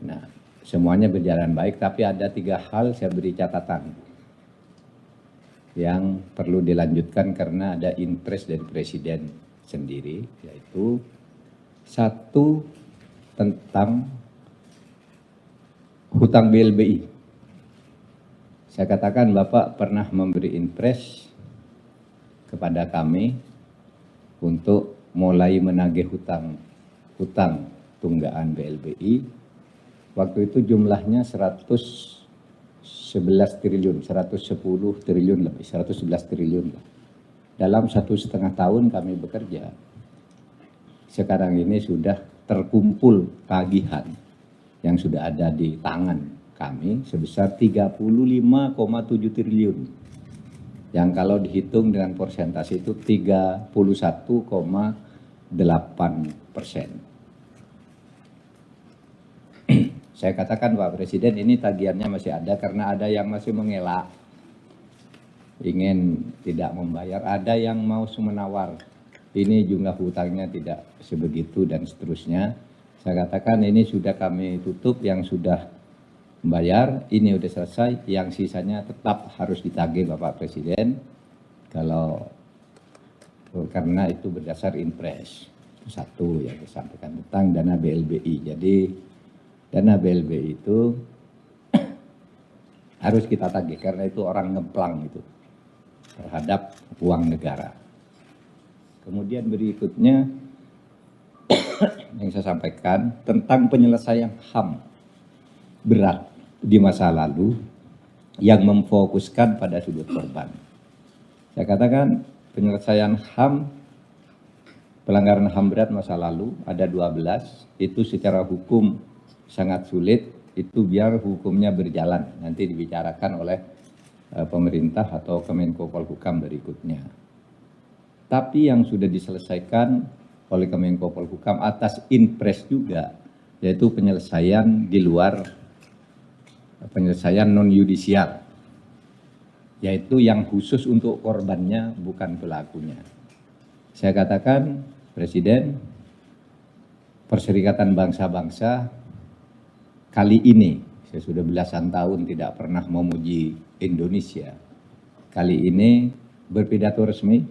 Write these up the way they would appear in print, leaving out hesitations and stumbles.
Nah, semuanya berjalan baik, tapi ada 3 hal saya beri catatan yang perlu dilanjutkan karena ada impres dari Presiden sendiri, yaitu 1 tentang hutang BLBI. Saya katakan Bapak pernah memberi impres kepada kami untuk mulai menagih hutang tunggaan BLBI. Waktu itu jumlahnya 111 triliun, 110 triliun lebih, 111 triliun. Dalam 1,5 tahun kami bekerja, sekarang ini sudah terkumpul tagihan yang sudah ada di tangan kami sebesar 35,7 triliun. Yang kalau dihitung dengan persentase itu 31,8%. Saya katakan Pak Presiden, ini tagihannya masih ada karena ada yang masih mengelak, ingin tidak membayar, ada yang mau menawar, ini jumlah hutangnya tidak sebegitu dan seterusnya. Saya katakan ini sudah kami tutup, yang sudah membayar ini sudah selesai, yang sisanya tetap harus ditagih Bapak Presiden karena itu berdasar impres. Itu 1 yang disampaikan tentang dana BLBI. Jadi dana BLBI itu harus kita tagih karena itu orang ngeplang itu terhadap uang negara. Kemudian berikutnya yang saya sampaikan tentang penyelesaian HAM berat di masa lalu yang memfokuskan pada sudut korban. Saya katakan penyelesaian HAM, pelanggaran HAM berat masa lalu ada 12, itu secara hukum sangat sulit, itu biar hukumnya berjalan, nanti dibicarakan oleh pemerintah atau Kemenko Polhukam berikutnya. Tapi yang sudah diselesaikan oleh Kemenko Polhukam atas impres juga, yaitu penyelesaian di luar penyelesaian non-yudisial, yaitu yang khusus untuk korbannya bukan pelakunya. Saya katakan Presiden, Perserikatan Bangsa-Bangsa kali ini, saya sudah belasan tahun tidak pernah memuji Indonesia, kali ini berpidato resmi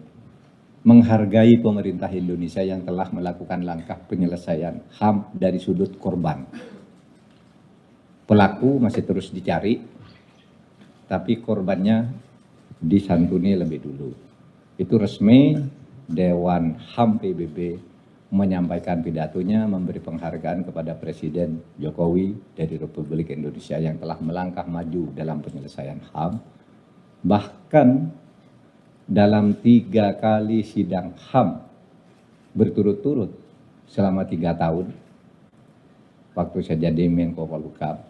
menghargai pemerintah Indonesia yang telah melakukan langkah penyelesaian HAM dari sudut korban. Pelaku masih terus dicari, tapi korbannya disantuni lebih dulu. Itu resmi Dewan HAM PBB menyampaikan pidatonya, memberi penghargaan kepada Presiden Jokowi dari Republik Indonesia yang telah melangkah maju dalam penyelesaian HAM. Bahkan dalam 3 kali sidang HAM berturut-turut selama 3 tahun, waktu saya jadi Menko Polhukam,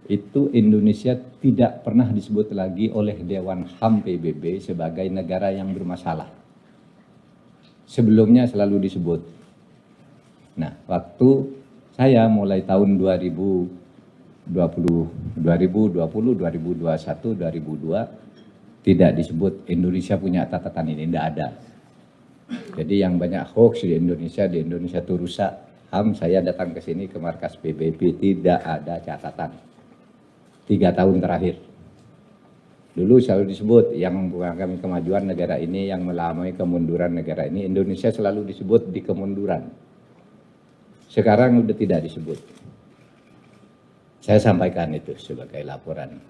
itu Indonesia tidak pernah disebut lagi oleh Dewan HAM PBB sebagai negara yang bermasalah. Sebelumnya selalu disebut. Nah, waktu saya mulai tahun 2020, 2021, 2002, tidak disebut Indonesia punya catatan ini, tidak ada. Jadi yang banyak hoax di Indonesia itu rusak HAM, saya datang ke sini ke markas PBB, tidak ada catatan. 3 tahun terakhir. Dulu selalu disebut yang mempengaruhi kemajuan negara ini, yang melamai kemunduran negara ini, Indonesia selalu disebut di kemunduran. Sekarang sudah tidak disebut. Saya sampaikan itu sebagai laporan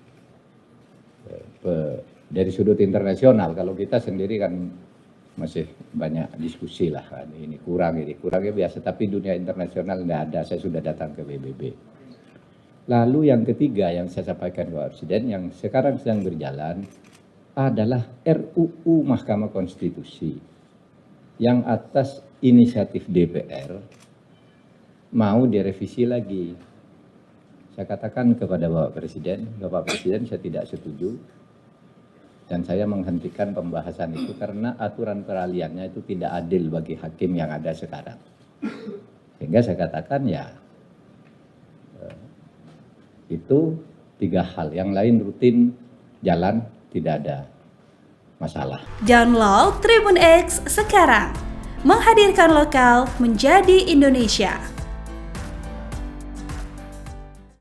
dari sudut internasional. Kalau kita sendiri kan masih banyak diskusi lah, ini kurangnya biasa, tapi dunia internasional tidak ada. Saya sudah datang ke PBB. Lalu yang ketiga yang saya sampaikan Bapak Presiden yang sekarang sedang berjalan adalah RUU Mahkamah Konstitusi yang atas inisiatif DPR mau direvisi lagi. Saya katakan kepada Bapak Presiden saya tidak setuju dan saya menghentikan pembahasan itu karena aturan peralihannya itu tidak adil bagi hakim yang ada sekarang. Sehingga saya katakan ya itu 3 hal, yang lain rutin jalan, tidak ada masalah. Download Tribun X sekarang, menghadirkan lokal menjadi Indonesia.